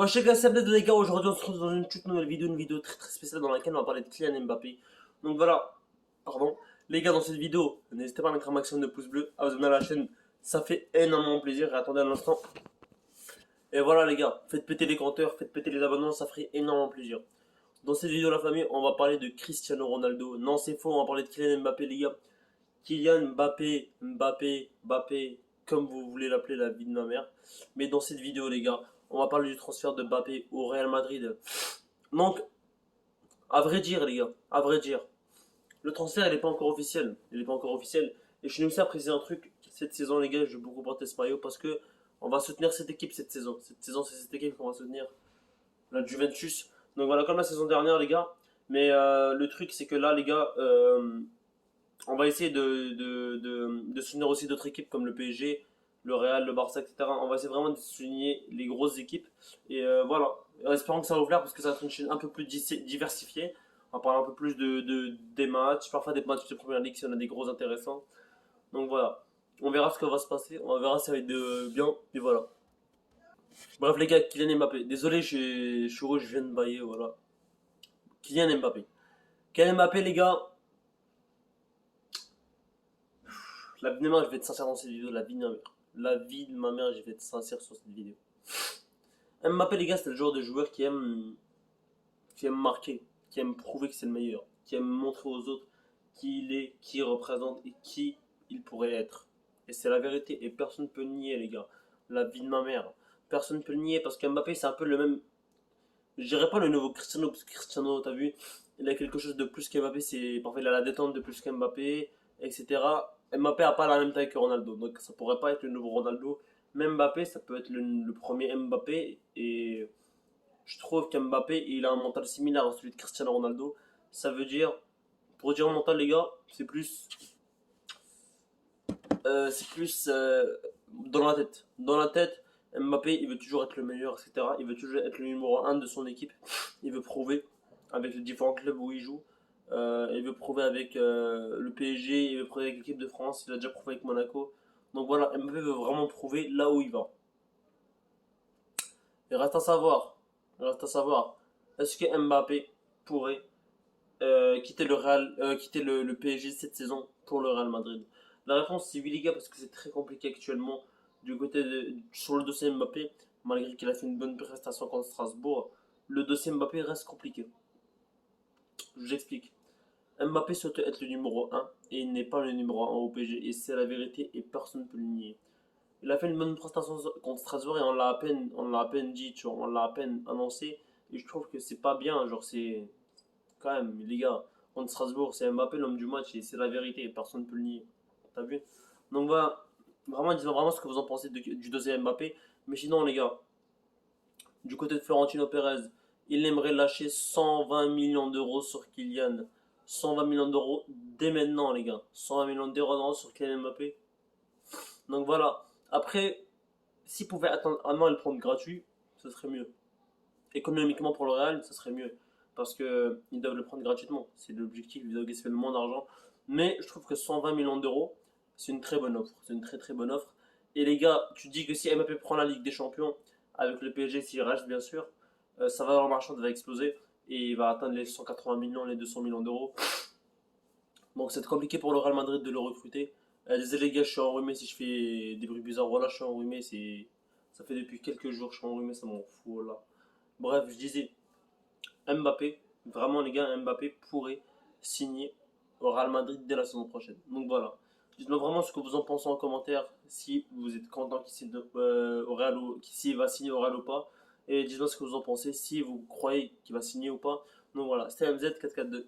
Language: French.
Wesh les gars, c'est Abdel, les gars, aujourd'hui on se retrouve dans une toute nouvelle vidéo, une vidéo très très spéciale dans laquelle on va parler de Kylian Mbappé. Donc voilà, pardon. Les gars, dans cette vidéo, n'hésitez pas à mettre un maximum de pouces bleus, à vous abonner à la chaîne, ça fait énormément plaisir, et attendez un instant. Et voilà les gars, faites péter les compteurs, faites péter les abonnements, ça ferait énormément plaisir. Dans cette vidéo la famille, on va parler de Cristiano Ronaldo. Non c'est faux, on va parler de Kylian Mbappé les gars. Kylian Mbappé, comme vous voulez l'appeler, la vie de ma mère. Mais dans cette vidéo, les gars, on va parler du transfert de Mbappé au Real Madrid. Donc, à vrai dire, les gars, à vrai dire, le transfert, il n'est pas encore officiel. Il n'est pas encore officiel. Et je suis aussi à préciser un truc. Cette saison, les gars, je vais beaucoup porter ce maillot parce que on va soutenir cette équipe cette saison. Cette saison, c'est cette équipe qu'on va soutenir. La Juventus. Donc voilà, comme la saison dernière, les gars. Mais le truc, c'est que là, les gars, on va essayer de soutenir aussi d'autres équipes comme le PSG, le Real, le Barça, etc. On va essayer vraiment de souligner les grosses équipes. Et voilà, espérons que ça va vous plaire parce que ça va être une chaîne un peu plus diversifiée. On va parler un peu plus des matchs, parfois des matchs de première ligue si on a des gros intéressants. Donc voilà, on verra ce que va se passer, on verra si ça va être bien, et voilà. Bref les gars, Kylian Mbappé. Désolé, je suis rouge, je viens de bailler, voilà. Kylian Mbappé. Kylian Mbappé les gars, la vie de ma mère, je vais être sincère dans cette vidéo, la vie de ma mère. La vie de ma mère, je vais être sincère sur cette vidéo. Mbappé, les gars, c'est le genre de joueur qui aime marquer, qui aime prouver que c'est le meilleur, qui aime montrer aux autres qui il est, qui il représente et qui il pourrait être. Et c'est la vérité, et personne ne peut le nier, les gars. La vie de ma mère. Personne ne peut le nier parce qu'Mbappé, c'est un peu le même. Je dirais pas le nouveau Cristiano, parce que Cristiano, t'as vu, il a quelque chose de plus qu'Mbappé, c'est parfois il a la détente de plus qu'Mbappé, etc. Mbappé a pas la même taille que Ronaldo, donc ça pourrait pas être le nouveau Ronaldo. Même Mbappé, ça peut être le premier Mbappé, et je trouve qu'Mbappé, il a un mental similaire à celui de Cristiano Ronaldo. Ça veut dire, pour dire mental, les gars, c'est plus dans la tête. Dans la tête, Mbappé, il veut toujours être le meilleur, etc. Il veut toujours être le numéro un de son équipe. Il veut prouver avec les différents clubs où il joue. Il veut prouver avec le PSG, il veut prouver avec l'équipe de France, il a déjà prouvé avec Monaco. Donc voilà, Mbappé veut vraiment prouver là où il va. Il reste à savoir, il reste à savoir, est-ce que Mbappé pourrait quitter quitter le PSG cette saison pour le Real Madrid? La réponse c'est oui les gars parce que c'est très compliqué actuellement sur le dossier Mbappé, malgré qu'il a fait une bonne prestation contre Strasbourg, le dossier Mbappé reste compliqué. Je vous explique. Mbappé souhaite être le numéro un et il n'est pas le numéro un au PSG et c'est la vérité et personne ne peut le nier. Il a fait une bonne prestation contre Strasbourg et on l'a à peine dit, tu vois, on l'a à peine annoncé et je trouve que c'est pas bien, genre c'est quand même, les gars, contre Strasbourg, c'est Mbappé l'homme du match et c'est la vérité, personne ne peut le nier. T'as vu? Donc voilà, vraiment, dis-moi vraiment ce que vous en pensez du deuxième Mbappé. Mais sinon, les gars, du côté de Florentino Pérez, il aimerait lâcher 120 millions d'euros sur Kylian. 120 millions d'euros dès maintenant, les gars. 120 millions d'euros sur Kylian Mbappé. Donc voilà. Après, s'il pouvait attendre un an et le prendre gratuit, ce serait mieux. Économiquement pour le Real, ça serait mieux. Parce que ils doivent le prendre gratuitement. C'est l'objectif, ils doivent gagner le moins d'argent. Mais je trouve que 120 millions d'euros, c'est une très bonne offre. C'est une très très bonne offre. Et les gars, tu dis que si Mbappé prend la Ligue des Champions, avec le PSG s'il reste bien sûr, sa valeur marchande va exploser. Et il va atteindre les 180 millions, les 200 millions d'euros. Donc c'est compliqué pour le Real Madrid de le recruter. Désolé les gars, je suis enrhumé si je fais des bruits bizarres. Voilà, je suis enrhumé. Ça fait depuis quelques jours que je suis enrhumé, ça m'en fout là. Bref, je disais, Mbappé, vraiment les gars, Mbappé pourrait signer au Real Madrid dès la saison prochaine. Donc voilà. Dites-moi vraiment ce que vous en pensez en commentaire, si vous êtes content qu'il signe au Real ou s'il va signer au Real ou pas. Et dites-moi ce que vous en pensez, si vous croyez qu'il va signer ou pas. Donc voilà, c'était MZ442.